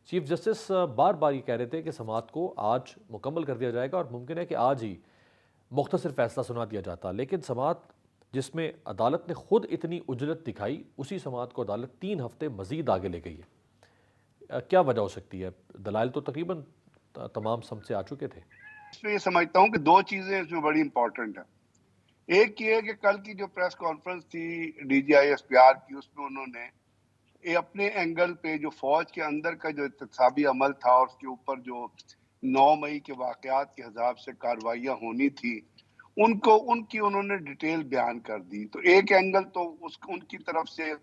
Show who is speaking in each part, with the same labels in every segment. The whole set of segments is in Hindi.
Speaker 1: चीफ जस्टिस बार बार ये कह रहे थे कि समाअत को आज मुकम्मल कर दिया जाएगा और मुमकिन है कि आज ही मुख्तसर फैसला सुना दिया जाता, लेकिन समाअत जिसमें अदालत ने खुद इतनी उजलत दिखाई, उसी समाअत को अदालत 3 हफ्ते मजीद आगे ले गई है। क्या वजह हो सकती है? दलाइल तो तकरीबन तमाम सम से आ चुके थे।
Speaker 2: इसमें ये समझता हूँ कि दो चीजें इसमें बड़ी इंपॉर्टेंट है। एक ये है कि कल की जो प्रेस कॉन्फ्रेंस थी डीजीआई एसपीआर की, उसमें उन्होंने ये अपने एंगल पे जो फौज के अंदर का जो एहतसाबी अमल था और उसके ऊपर जो 9 मई के वाकयात के हिसाब से कार्रवाइयां होनी थी, उनकी उन्होंने डिटेल बयान कर दी। तो एक एंगल तो उनकी तरफ से,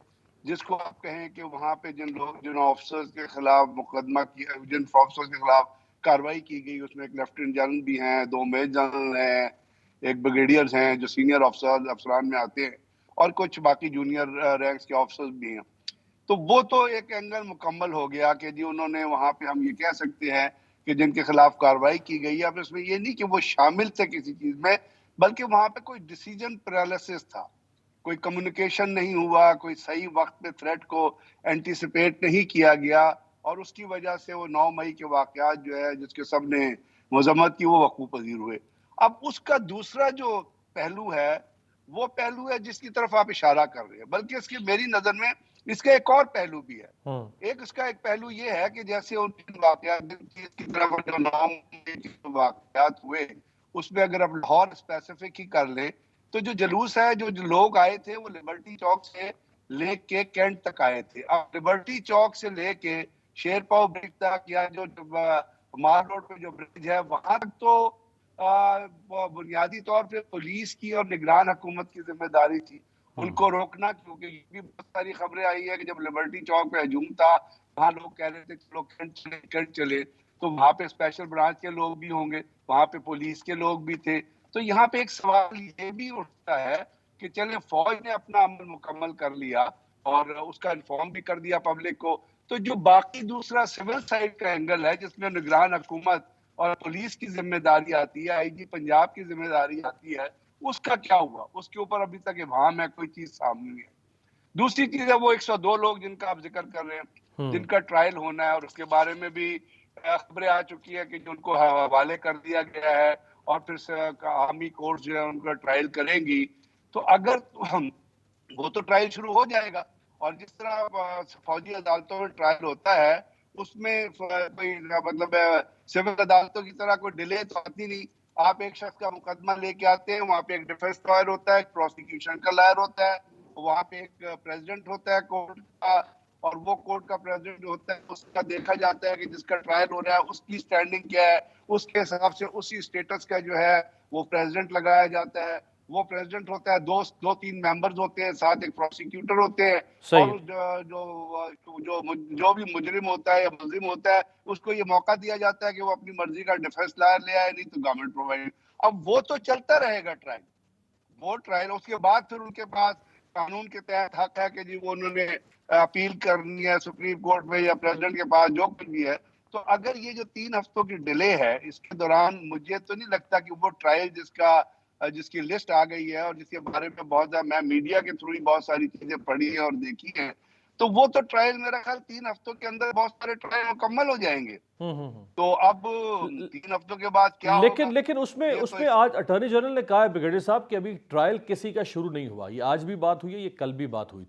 Speaker 2: जिसको आप कहें कि वहां पे जिन ऑफिसर्स के खिलाफ मुकदमा किया, जिन ऑफिसर्स के खिलाफ कार्रवाई की गई, उसमें एक लेफ्टिनेंट जनरल भी हैं, 2 मेजर जनरल हैं, एक ब्रिगेडियर्स हैं जो सीनियर अफसरान में आते हैं, और कुछ बाकी जूनियर रैंक्स के ऑफिसर्स भी हैं। तो वो तो एक एंगल मुकम्मल हो गया कि जी उन्होंने वहां पे, हम ये कह सकते हैं कि जिनके खिलाफ कार्रवाई की गई है। अब इसमें ये नहीं कि वो शामिल थे किसी चीज में, बल्कि वहां पे कोई डिसीजन पैरालिसिस था, कोई कम्युनिकेशन नहीं हुआ, कोई सही वक्त पे थ्रेट को एंटीसिपेट नहीं किया गया, और उसकी वजह से वो 9 मई के वाकयात जो है, जिसके सबने मजम्मत की, वो वकूफ पजीर हुए। अब उसका दूसरा जो पहलू है, वो पहलू है जिसकी तरफ आप इशारा कर रहे हैं, बल्कि इसकी मेरी नजर में इसका एक और पहलू भी है। इसका एक पहलू ये है कि जैसे उन वाकयात की तरफ जो 9 मई के वाकयात हुए, उसमें अगर आप लाहौर स्पेसिफिक ही कर लें, तो जो जुलूस है, जो लोग आए थे, वो लिबर्टी चौक से लेके कैंट तक आए थे। अब लिबर्टी चौक से लेके शेरपाव ब्रिज तक, या जो माल रोड पे जो ब्रिज है, वहां तक तो बुनियादी तौर पे पुलिस की और निगरान हुकूमत की जिम्मेदारी थी उनको रोकना, क्योंकि ये भी बहुत सारी खबरें आई है कि जब लिबर्टी चौक पे हजूम था, वहां लोग कह रहे थे चलो कैंट चले, तो वहां पे स्पेशल ब्रांच के लोग भी होंगे, वहां पे पुलिस के लोग भी थे। तो यहाँ पे एक सवाल ये भी उठता है कि चले फौज ने अपना अमल मुकम्मल कर लिया और उसका इन्फॉर्म भी कर दिया पब्लिक को, तो जो बाकी दूसरा सिविल साइड का एंगल है, जिसमें निगरान हुकूमत और पुलिस की जिम्मेदारी आती है, आईजी पंजाब की जिम्मेदारी आती है, उसका क्या हुआ? उसके ऊपर अभी तक इबाहम है, कोई चीज सामने नहीं है। दूसरी चीज है वो 102 लोग जिनका आप जिक्र कर रहे हैं, जिनका ट्रायल होना है, और उसके बारे में भी खबरें आ चुकी है कि उनको हवाले कर दिया गया है, और फिर आर्मी कोर्ट जो है उनका ट्रायल करेंगी। तो अगर वो तो ट्रायल शुरू हो जाएगा, और जिस तरह फौजी अदालतों में ट्रायल होता है, उसमें कोई मतलब सिविल अदालतों की तरह कोई डिले तो आती नहीं। आप एक शख्स का मुकदमा लेके आते हैं, वहां पे एक डिफेंस लॉयर होता है, एक प्रोसिक्यूशन का लॉयर होता है, वहां पे एक प्रेसिडेंट होता है कोर्ट का, और वो कोर्ट का प्रेसिडेंट होता है, उसका देखा जाता है कि जिसका ट्रायल हो रहा है उसकी स्टैंडिंग क्या है, उसके हिसाब से उसी स्टेटस का जो है वो प्रेसिडेंट लगाया जाता है। वो प्रेसिडेंट होता है, दो तीन मेंबर्स होते हैं, साथ एक प्रोसिक्यूटर होते हैं,
Speaker 1: सही
Speaker 2: और
Speaker 1: है।
Speaker 2: जो भी मुजरिम होता है या मुल्जिम होता है, उसको ये मौका दिया जाता है कि वो अपनी मर्जी का डिफेंस लॉयर ले आए, नहीं तो गवर्नमेंट प्रोवाइड। अब वो तो चलता रहेगा ट्रायल, वो ट्रायल, उसके बाद फिर उनके पास कानून के तहत हक है कि जी वो उन्होंने अपील करनी है सुप्रीम कोर्ट में या प्रेसिडेंट के पास, जो कुछ भी है। तो अगर ये जो 3 हफ्तों की डिले है, इसके दौरान मुझे तो नहीं लगता कि वो ट्रायल जिसकी लिस्ट आ गई है और जिसके बारे में मैं मीडिया के थ्रू ही बहुत सारी चीजें पढ़ी है और देखी है, तो वो तो ट्रायल मेरा ख्याल 3 हफ्तों के अंदर बहुत सारे ट्रायल मुकम्मल हो जाएंगे।
Speaker 1: हम्म।
Speaker 2: तो अब 3 हफ्तों के बाद क्या
Speaker 1: लेकिन
Speaker 2: होगा,
Speaker 1: लेकिन उसमें
Speaker 2: ये तो
Speaker 1: उसमें आज अटॉर्नी जनरल ने कहा है ब्रिगेडियर साहब कि अभी ट्रायल किसी का शुरू नहीं हुआ। ये आज भी बात हुई है, ये कल भी बात हुई थी।